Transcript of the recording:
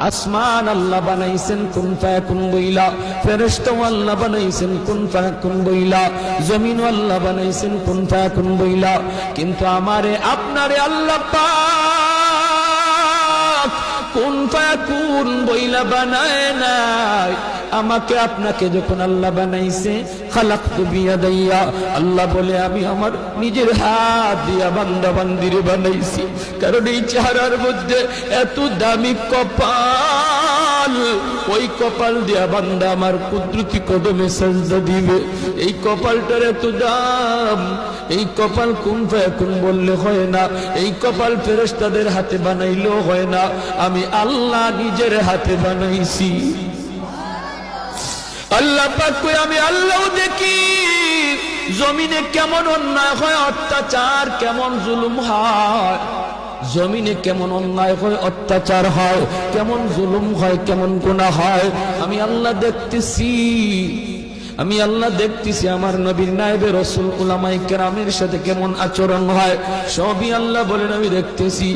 আসমান আল্লাহ বানাইছেন কুন ফায়াকুন বইলা, ফেরেশতা আল্লাহ বানাইছেন কুন ফায়াকুন বইলা, জমিন আল্লাহ বানাইছেন কুন ফায়াকুন বইলা। কিন্তু আমারে আপনারে আল্লাহ পাক কুন ফায়াকুন বইলা বানায় নাই। আমাকে আপনাকে যখন আল্লাহ বানাইছে, খালাকতু বিয়াদাইয়া, আল্লাহ বলে আমি আমার নিজের হাত দিয়া বান্দা বান্দিরে বানাইছি। কারণ এই চেহারার মধ্যে এত দামি কপাল, ওই কপাল দিয়া বান্দা আমার কুদরতি কদমে সাজদা দিবে। এই কপালটার এত দাম। এই কপাল কুন ফায়াকুন বললে হয় না, এই কপাল ফেরেশতাদের হাতে বানাইলেও হয় না, আমি আল্লাহ নিজের হাতে বানাইছি। আল্লাহ পাক কই আমি আল্লাহ দেখি জমিনে কেমন অন্যায় হয়, অত্যাচার কেমন জুলুম হয়, জমিনে কেমন অন্যায় হয়, অত্যাচার হয়, কেমন জুলুম হয়, কেমন গুনাহ হয়, আমি আল্লাহ দেখতেছি। আমি আল্লাহ দেখতেছি আমার নবীর নায়েবে রাসূল উলামায়ে কেরামের সাথে কেমন আচরণ হয়, সবই আল্লাহ বলেন আমি দেখতেছি।